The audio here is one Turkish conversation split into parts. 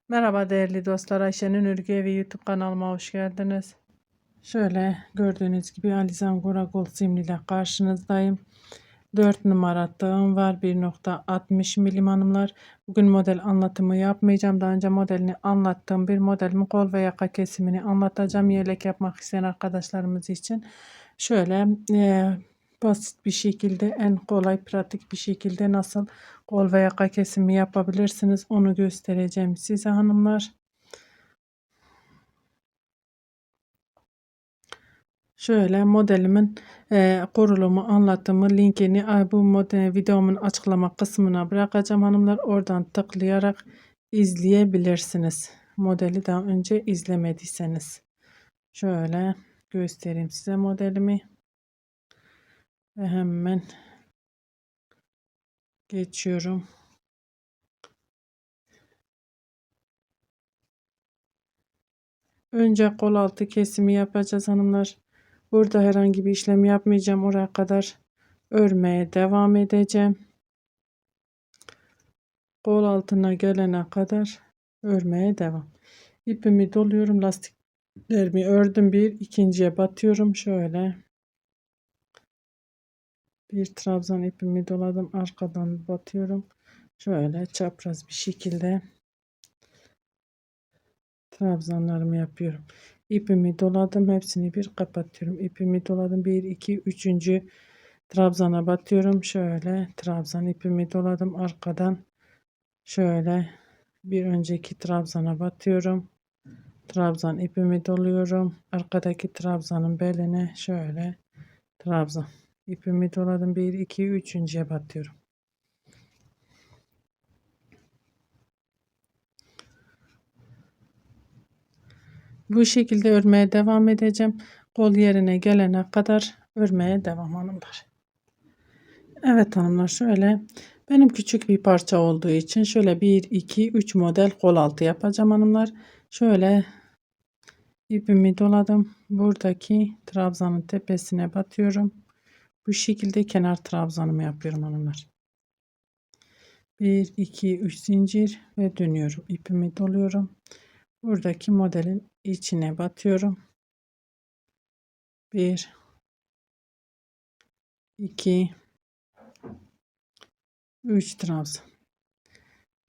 Merhaba değerli dostlar, Ayşe'nin Örgü Evi YouTube kanalıma hoş geldiniz. Şöyle gördüğünüz gibi Alizan Goragol simli ile karşınızdayım. 4 numara tığım var, 1,60 milim hanımlar. Bugün model anlatımı yapmayacağım. Daha önce modelini anlattığım bir modelimin kol ve yaka kesimini anlatacağım. Yelek yapmak isteyen arkadaşlarımız için. Şöyle basit bir şekilde, en kolay pratik bir şekilde nasıl kol ve yaka kesimi yapabilirsiniz onu göstereceğim size hanımlar. Şöyle modelimin kurulumu anlatımı linkini bu model videomun açıklama kısmına bırakacağım hanımlar. Oradan tıklayarak izleyebilirsiniz. Modeli daha önce izlemediyseniz. Şöyle göstereyim size modelimi. Ve hemen geçiyorum. Önce kol altı kesimi yapacağız hanımlar. Burada herhangi bir işlem yapmayacağım. Oraya kadar örmeye devam edeceğim. Kol altına gelene kadar örmeye devam. İpimi doluyorum. Lastiklerimi ördüm. İkinciye batıyorum. Şöyle bir trabzan ipimi doladım. Arkadan batıyorum. Şöyle çapraz bir şekilde trabzanlarımı yapıyorum. İpimi doladım. Hepsini bir kapatıyorum. İpimi doladım. 1 2 3. Trabzana batıyorum. Şöyle trabzan ipimi doladım. Arkadan şöyle bir önceki trabzana batıyorum. Trabzan ipimi doluyorum. Arkadaki trabzanın beline şöyle trabzan ipimi doladım. 1 2 3.'ye batıyorum. Bu şekilde örmeye devam edeceğim. Kol yerine gelene kadar örmeye devam hanımlar. Evet hanımlar, şöyle benim küçük bir parça olduğu için şöyle 1 2 3 model kol altı yapacağım hanımlar. Şöyle ipimi doladım. Buradaki trabzanın tepesine batıyorum. Bu şekilde kenar trabzanımı yapıyorum hanımlar. 1 2 3 zincir ve dönüyorum. İpimi doluyorum. Buradaki modelin içine batıyorum. 1 2 3 trabzan.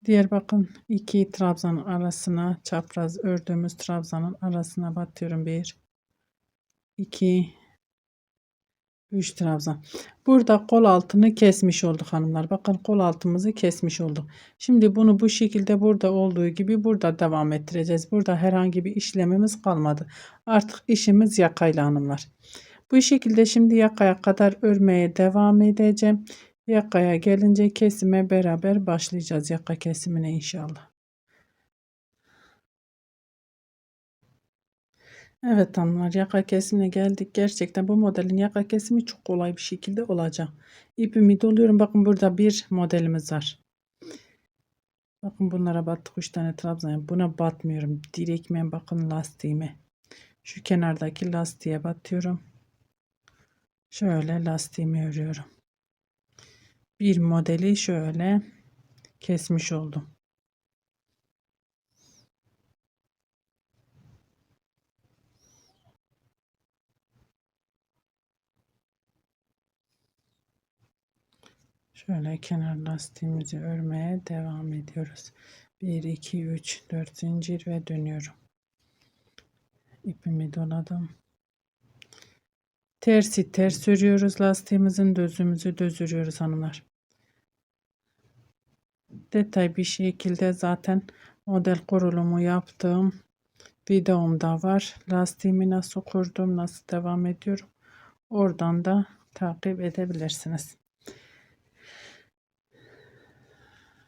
Diğer bakın 2 trabzanın arasına, çapraz ördüğümüz trabzanın arasına batıyorum. 1 2 3 trabzan. Burada kol altını kesmiş olduk hanımlar. Bakın kol altımızı kesmiş olduk. Şimdi bunu bu şekilde burada olduğu gibi burada devam ettireceğiz. Burada herhangi bir işlemimiz kalmadı. Artık işimiz yakayla hanımlar. Bu şekilde şimdi yakaya kadar örmeye devam edeceğim. Yakaya gelince kesime beraber başlayacağız. Yaka kesimine inşallah. Evet hanımlar, yaka kesimine geldik. Gerçekten bu modelin yaka kesimi çok kolay bir şekilde olacak. İpimi doluyorum. Bakın burada bir modelimiz var. Bakın bunlara battık 3 tane trabzan. Buna batmıyorum. Direktmen bakın lastiğime. Şu kenardaki lastiğe batıyorum. Şöyle lastiğimi örüyorum. Bir modeli şöyle kesmiş oldum. Şöyle kenar lastiğimizi örmeye devam ediyoruz. 1 2 3 4 zincir ve dönüyorum. İpimi doladım. Tersi ters örüyoruz. Lastiğimizin düzümüzü düz örüyoruz hanımlar. Detay bir şekilde zaten model kurulumu yaptığım videomda var. Lastiğimi nasıl kurdum, nasıl devam ediyorum. Oradan da takip edebilirsiniz.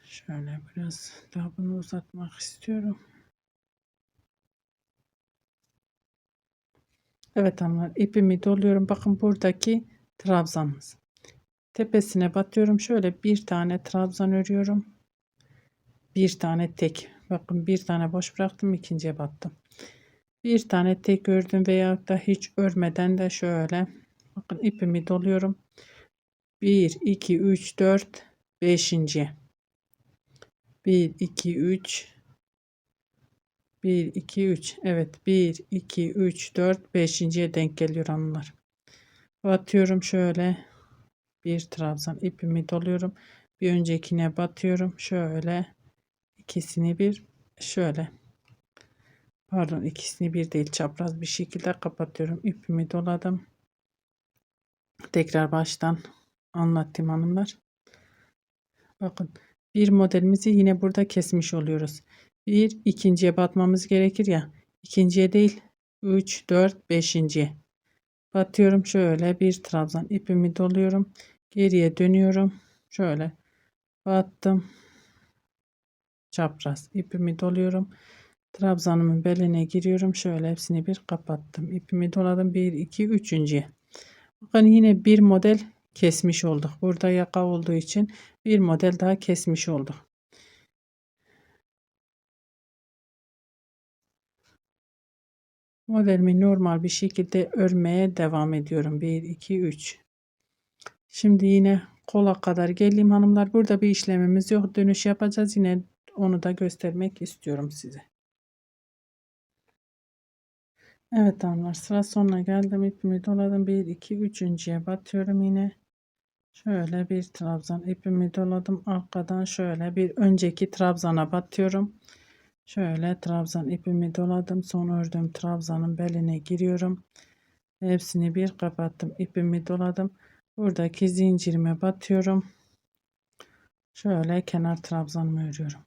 Şöyle biraz daha bunu uzatmak istiyorum. Evet hanımlar, ipimi doluyorum. Bakın buradaki trabzanımız. Tepesine batıyorum. Şöyle bir tane trabzan örüyorum. Bir tane tek. Bakın bir tane boş bıraktım. İkinciye battım. Bir tane tek ördüm veya da hiç örmeden de şöyle. Bakın ipimi doluyorum. 1, 2, 3, 4, 5. 1, 2, 3, 1 2 3. Evet, 1 2 3 4 5.'ye denk geliyor hanımlar. Batıyorum şöyle bir trabzan ipimi doluyorum. Bir öncekine batıyorum. Şöyle ikisini bir şöyle. Pardon, ikisini bir değil, çapraz bir şekilde kapatıyorum. İpimi doladım. Tekrar baştan anlattım hanımlar. Bakın, bir modelimizi yine burada kesmiş oluyoruz. Bir ikinciye batmamız gerekir ya. İkinciye değil, 3 4 5.'ye batıyorum. Şöyle bir trabzan ipimi doluyorum. Geriye dönüyorum. Şöyle battım. Çapraz ipimi doluyorum. Trabzanımın beline giriyorum. Şöyle hepsini bir kapattım. İpimi doladım. 1 2 3.'ye. Bakın, yine bir model kesmiş olduk. Burada yaka olduğu için bir model daha kesmiş olduk. Modelimi normal bir şekilde örmeye devam ediyorum. 1 2 3. Şimdi yine kola kadar geleyim hanımlar. Burada bir işlemimiz yok. Dönüş yapacağız. Yine onu da göstermek istiyorum size. Evet hanımlar, sıra sonuna geldim. İpimi doladım. 1 2 3.'ye batıyorum yine. Şöyle bir trabzan ipimi doladım. Arkadan şöyle bir önceki trabzana batıyorum. Şöyle trabzan ipimi doladım. Son ördüğüm trabzanın beline giriyorum. Hepsini bir kapattım. İpimi doladım. Buradaki zincirime batıyorum. Şöyle kenar trabzanımı örüyorum.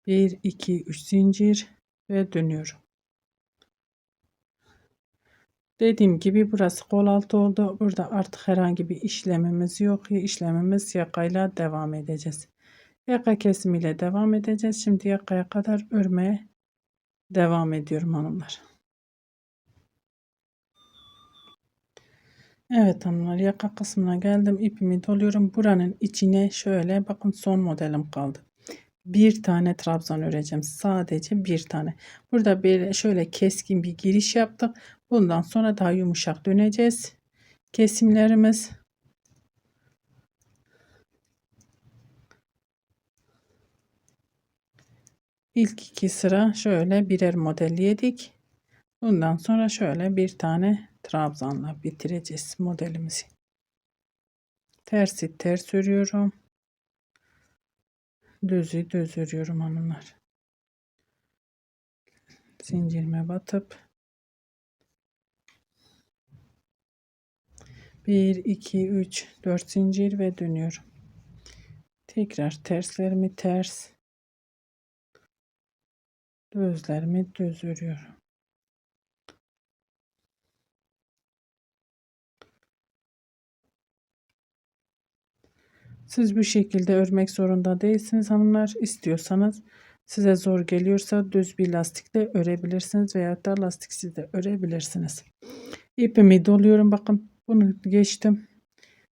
1 2 3 zincir ve dönüyorum. Dediğim gibi burası kol altı oldu. Burada artık herhangi bir işlemimiz yok. İşlemimiz yakayla devam edeceğiz. Yaka kesimiyle devam edeceğiz. Şimdi yakaya kadar örmeye devam ediyorum hanımlar. Evet hanımlar, yaka kısmına geldim. İpimi doluyorum. Buranın içine şöyle bakın, son modelim kaldı. Bir tane trabzan öreceğim. Sadece bir tane. Burada bir şöyle keskin bir giriş yaptık. Bundan sonra daha yumuşak döneceğiz. Kesimlerimiz. İlk iki sıra şöyle birer modelledik. Bundan sonra şöyle bir tane trabzanla bitireceğiz modelimizi. Tersi ters örüyorum. Düzü düz örüyorum hanımlar. Zincirime batıp 1 2 3 4 zincir ve dönüyorum. Tekrar terslerimi ters, düzlerimi düz örüyorum. Siz bu şekilde örmek zorunda değilsiniz hanımlar. İstiyorsanız, size zor geliyorsa düz bir lastikle örebilirsiniz veya da lastiksiz de örebilirsiniz. İpimi doluyorum. Bakın, bunu geçtim.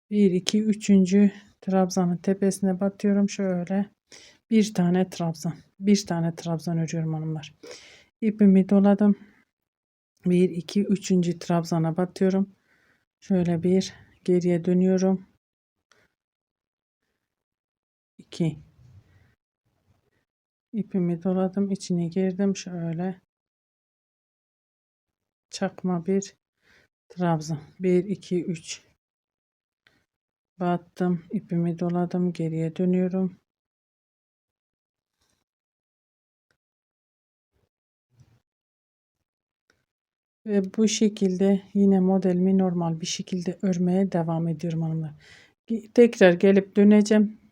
1 2 3. trabzanın tepesine batıyorum. Şöyle bir tane trabzan. Bir tane trabzan örüyorum hanımlar. İpimi doladım. 1 2 3. trabzana batıyorum. Şöyle bir geriye dönüyorum. 2. İpimi doladım, içine girdim. Şöyle çakma bir trabzan. 1 2 3. Battım, ipimi doladım, geriye dönüyorum. Ve bu şekilde yine modelimi normal bir şekilde örmeye devam ediyorum hanımlar. Tekrar gelip döneceğim.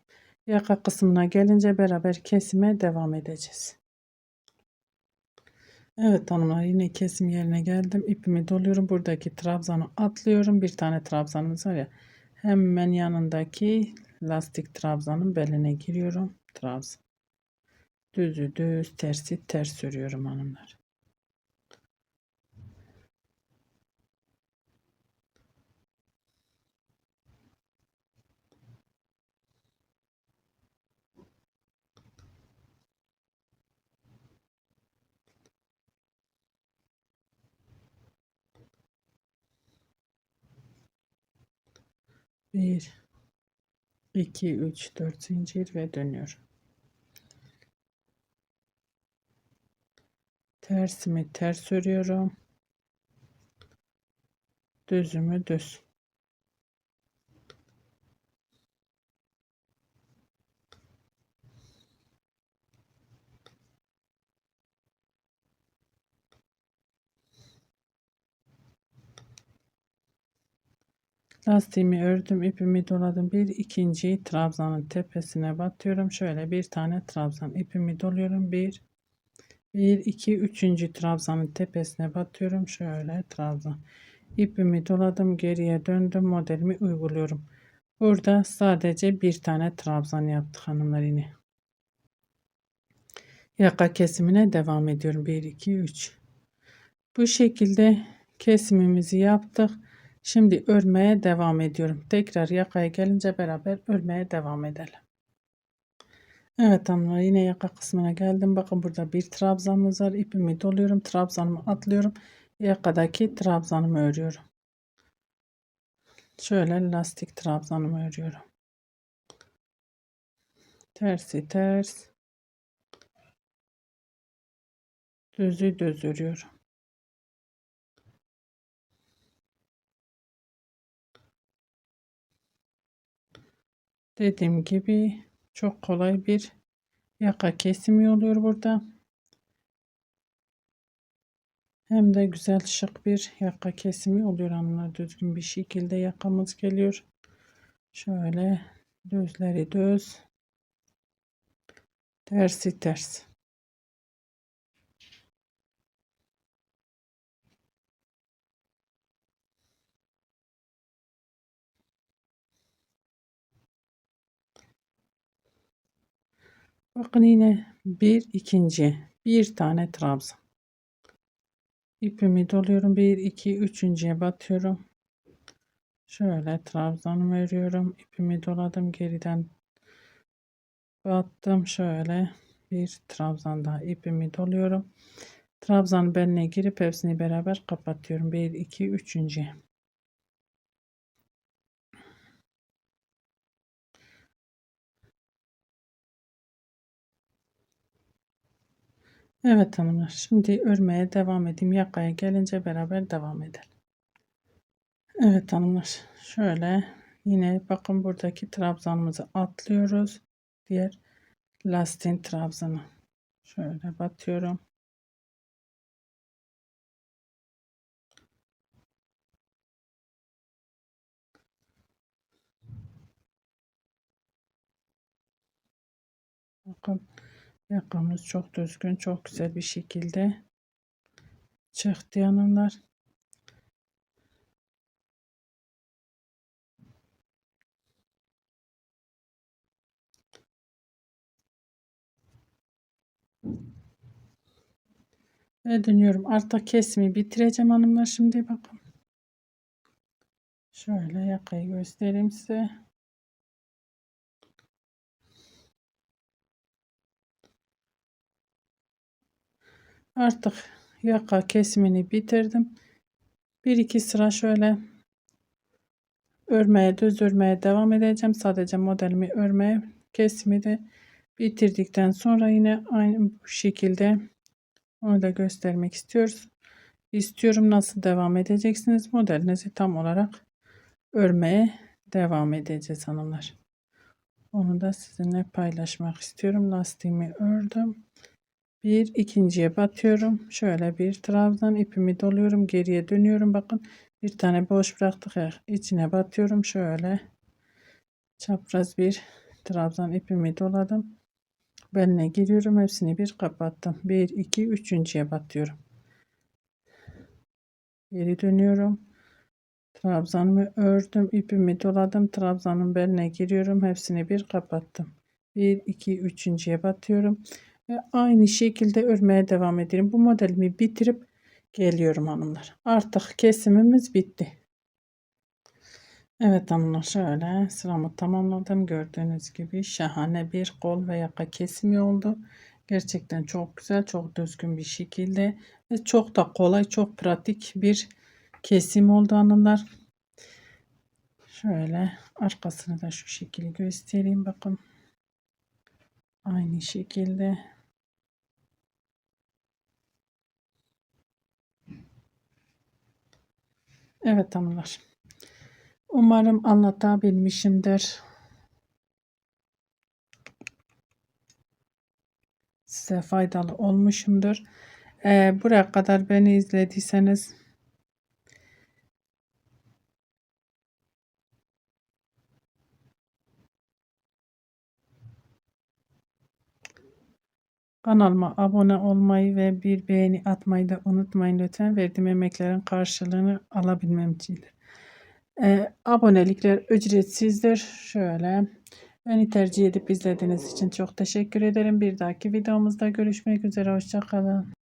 Yaka kısmına gelince beraber kesime devam edeceğiz. Evet hanımlar, yine kesim yerine geldim. İpimi doluyorum. Buradaki trabzanı atlıyorum. Bir tane trabzanımız var ya. Hemen yanındaki lastik trabzanın beline giriyorum. Trabzan. Düzü düz, tersi ters örüyorum hanımlar. Bir 2 3 4 zincir ve dönüyorum. Tersimi ters örüyorum. Düzümü düz. Lastiğimi ördüm, ipimi doladım. Bir ikinci trabzanın tepesine batıyorum. Şöyle bir tane trabzan ipimi doluyorum. Bir iki üçüncü trabzanın tepesine batıyorum. Şöyle trabzan ipimi doladım, geriye döndüm, modelimi uyguluyorum. Burada sadece bir tane trabzan yaptık hanımlar yine. Yaka kesimine devam ediyorum. 1 2 3. Bu şekilde kesimimizi yaptık. Şimdi örmeye devam ediyorum. Tekrar yakaya gelince beraber örmeye devam edelim. Evet hanımlar, yine yaka kısmına geldim. Bakın burada bir trabzanımız var. İpimi doluyorum. Trabzanımı atlıyorum. Yakadaki trabzanımı örüyorum. Şöyle lastik trabzanımı örüyorum. Tersi ters. Düzü düz örüyorum. Dediğim gibi çok kolay bir yaka kesimi oluyor burada. Hem de güzel şık bir yaka kesimi oluyor hanımlar. Düzgün bir şekilde yakamız geliyor. Şöyle düzleri düz, tersi ters. Bakın yine bir tane trabzan. İpimi doluyorum. 1 2 üçüncüye batıyorum. Şöyle trabzanımı örüyorum. İpimi doladım, geriden battım. Şöyle bir trabzan daha ipimi doluyorum. Trabzan beline girip hepsini beraber kapatıyorum. 1 2 üçüncü. Evet hanımlar, şimdi örmeye devam edeyim. Yakaya gelince beraber devam edelim. Evet hanımlar, şöyle yine bakın buradaki trabzanımızı atlıyoruz. Diğer lastiğin trabzanı şöyle batıyorum. Bakın yakamız çok düzgün, çok güzel bir şekilde çıktı hanımlar. Ve dönüyorum. Artık kesimi bitireceğim hanımlar. Şimdi bakın. Şöyle yakayı göstereyim size. Artık yaka kesimini bitirdim. Bir iki sıra şöyle düz örmeye devam edeceğim. Sadece modelimi örmeye, kesimi de bitirdikten sonra yine aynı bu şekilde onu da göstermek istiyorum. Nasıl devam edeceksiniz? Modelinizi tam olarak örmeye devam edeceğiz hanımlar. Onu da sizinle paylaşmak istiyorum. Lastiğimi ördüm. Bir ikinciye batıyorum. Şöyle bir trabzan ipimi doluyorum. Geriye dönüyorum. Bakın bir tane boş bıraktık ya. İçine batıyorum. Şöyle çapraz bir trabzan ipimi doladım. Beline giriyorum. Hepsini bir kapattım. 1 2 üçüncüye batıyorum. Geri dönüyorum. Trabzanımı ördüm. İpimi doladım. Trabzanın beline giriyorum. Hepsini bir kapattım. 1 2 üçüncüye batıyorum. Ve aynı şekilde örmeye devam edelim. Bu modelimi bitirip geliyorum hanımlar. Artık kesimimiz bitti. Evet hanımlar, şöyle sıramı tamamladım. Gördüğünüz gibi şahane bir kol ve yaka kesimi oldu. Gerçekten çok güzel, çok düzgün bir şekilde ve çok da kolay, çok pratik bir kesim oldu hanımlar. Şöyle arkasını da şu şekilde göstereyim. Bakın aynı şekilde Evet hanımlar. Umarım anlatabilmişimdir. Size faydalı olmuşumdur. Buraya kadar beni izlediyseniz kanalıma abone olmayı ve bir beğeni atmayı da unutmayın lütfen. Verdiğim emeklerin karşılığını alabilmem için. Abonelikler ücretsizdir. Şöyle beni tercih edip izlediğiniz için çok teşekkür ederim. Bir dahaki videomuzda görüşmek üzere. Hoşça kalın.